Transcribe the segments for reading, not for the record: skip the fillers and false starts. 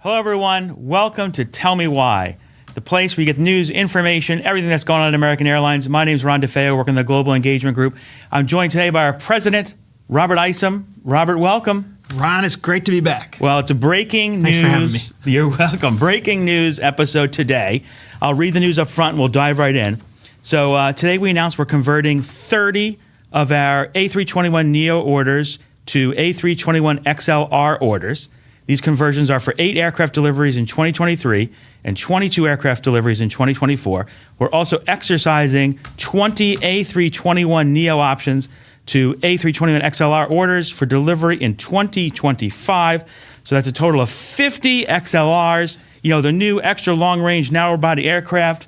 Hello, everyone. Welcome to Tell Me Why, the place where you get news, information, everything that's going on at American Airlines. My name is Ron DeFeo, working in the Global Engagement Group. I'm joined today by our president, Robert Isom. Robert, welcome. Ron, it's great to be back. Well, it's a breaking news. Thanks for having me. You're welcome. Breaking news episode today. I'll read the news up front and we'll dive right in. So today we announced we're converting 30 of our A321neo orders to A321XLR orders. These conversions are for 8 aircraft deliveries in 2023 and 22 aircraft deliveries in 2024. We're also exercising 20 A321neo options to A321XLR orders for delivery in 2025. So that's a total of 50 XLRs. You know, the new extra long-range narrow-body aircraft.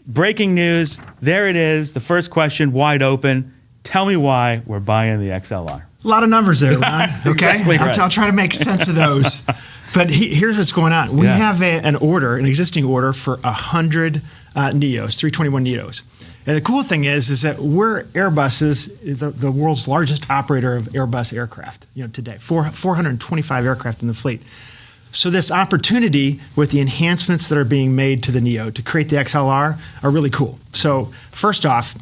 Breaking news. There it is. The first question, wide open. Tell me why we're buying the XLR. A lot of numbers there, Ron. Okay, exactly right. I'll try to make sense of those. But here's what's going on. We have an existing order for 100 Neos, 321 Neos. And the cool thing is that Airbus is the world's largest operator of Airbus aircraft, today. 425 aircraft in the fleet. So this opportunity with the enhancements that are being made to the Neo to create the XLR are really cool. So first off,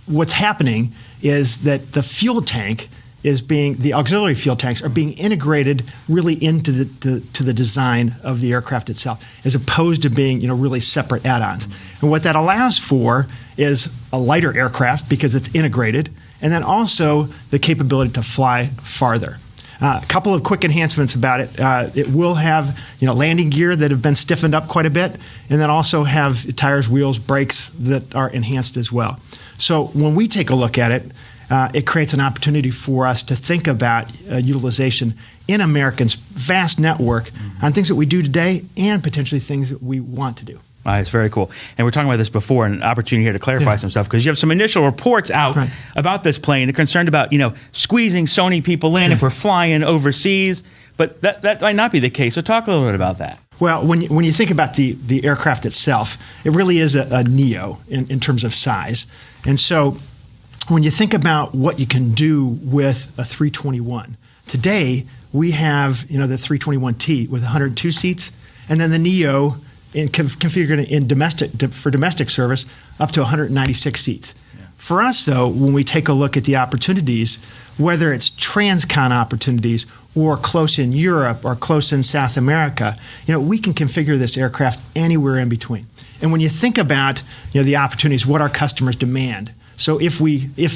what's happening is that the fuel tank the auxiliary fuel tanks are being integrated really into the design of the aircraft itself, as opposed to being really separate add-ons. And what that allows for is a lighter aircraft because it's integrated, and then also the capability to fly farther. A couple of quick enhancements about it. It will have landing gear that have been stiffened up quite a bit, and then also have tires, wheels, brakes that are enhanced as well. So when we take a look at it, it creates an opportunity for us to think about utilization in Americans' vast network on things that we do today and potentially things that we want to do. It's very cool. And we're talking about this before, and an opportunity here to clarify some stuff, because you have some initial reports out about this plane. They're concerned about, squeezing Sony people in if we're flying overseas. But that might not be the case. So talk a little bit about that. Well, when you think about the aircraft itself, it really is a Neo in terms of size. And so when you think about what you can do with a 321, today we have the 321T with 102 seats, and then the Neo configured for domestic service up to 196 seats. Yeah. For us, though, when we take a look at the opportunities, whether it's transcon opportunities or close in Europe or close in South America, we can configure this aircraft anywhere in between. And when you think about the opportunities, what our customers demand. So if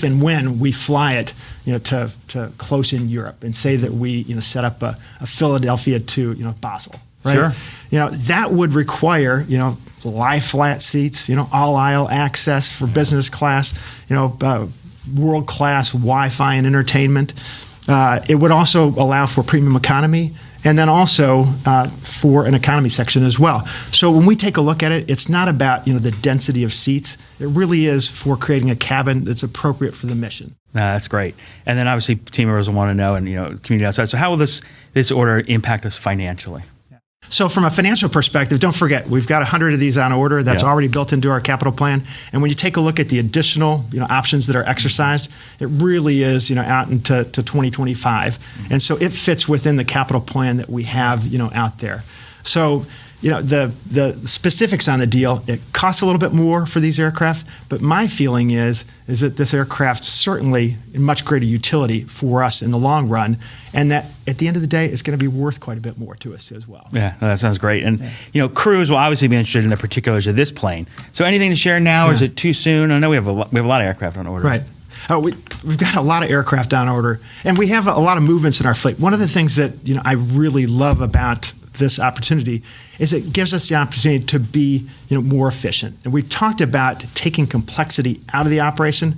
and when we fly it, to close in Europe, and say that we set up a Philadelphia to Basel, right? Sure. That would require lie flat seats, all aisle access for business class, world class Wi-Fi and entertainment. It would also allow for premium economy, and then also for an economy section as well. So when we take a look at it, it's not about the density of seats. It really is for creating a cabin that's appropriate for the mission. That's great. And then obviously team members will want to know, and community outside. So how will this order impact us financially? So from a financial perspective, don't forget, we've got 100 of these on order. That's already built into our capital plan. And when you take a look at the additional options that are exercised, it really is out into 2025. And so it fits within the capital plan that we have out there. So the specifics on the deal, it costs a little bit more for these aircraft, but my feeling is that this aircraft certainly in much greater utility for us in the long run, and that at the end of the day, it's going to be worth quite a bit more to us as well. Yeah, that sounds great. And crews will obviously be interested in the particulars of this plane. So anything to share now, or is it too soon? I know we have a lot of aircraft on order. Right. We've got a lot of aircraft on order, and we have a lot of movements in our fleet. One of the things that I really love about this opportunity is it gives us the opportunity to be more efficient. And we've talked about taking complexity out of the operation.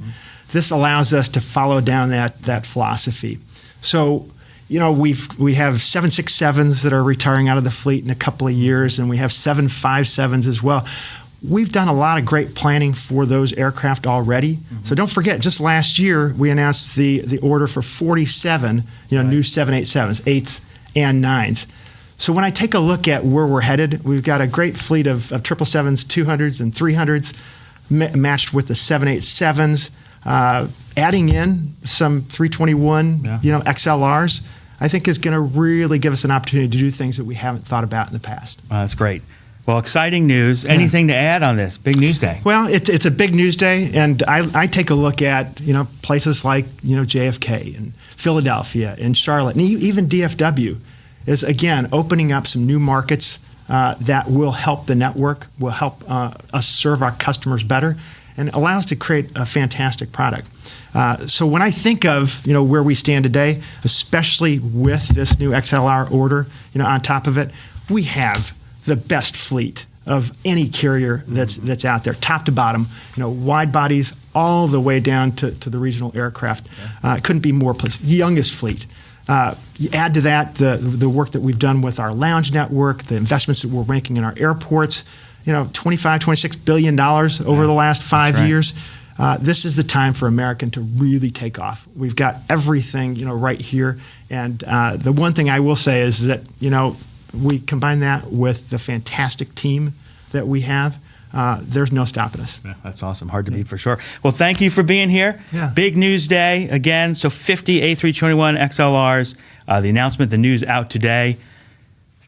This allows us to follow down that philosophy. So we have 767s that are retiring out of the fleet in a couple of years, and we have 757s as well. We've done a lot of great planning for those aircraft already. So don't forget, just last year we announced the order for 47 new 787s, 8s and 9s. So when I take a look at where we're headed, we've got a great fleet of 777s, 200s, and 300s matched with the 787s, adding in some 321 XLRs. I think is going to really give us an opportunity to do things that we haven't thought about in the past. That's great. Well, exciting news. Anything to add on this? Big news day. Well, it's a big news day, and I take a look at places like JFK and Philadelphia and Charlotte and even DFW is again opening up some new markets that will help the network, will help us serve our customers better, and allow us to create a fantastic product. So when I think of where we stand today, especially with this new XLR order, on top of it, we have the best fleet of any carrier that's out there, top to bottom. Wide bodies all the way down to the regional aircraft. Couldn't be more pleased. Youngest fleet. You add to that the work that we've done with our lounge network, the investments that we're making in our airports. $26 billion over the last 5 years. This is the time for American to really take off. We've got everything, right here. And the one thing I will say is that, we combine that with the fantastic team that we have. There's no stopping us. Yeah, that's awesome. Hard to beat for sure. Well, thank you for being here. Yeah. Big news day again. So 50 A321 XLRs. The announcement, the news out today.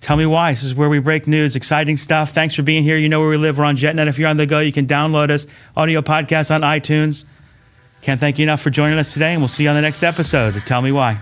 Tell me why. This is where we break news. Exciting stuff. Thanks for being here. You know where we live. We're on JetNet. If you're on the go, you can download us. Audio podcast on iTunes. Can't thank you enough for joining us today, and we'll see you on the next episode of Tell Me Why.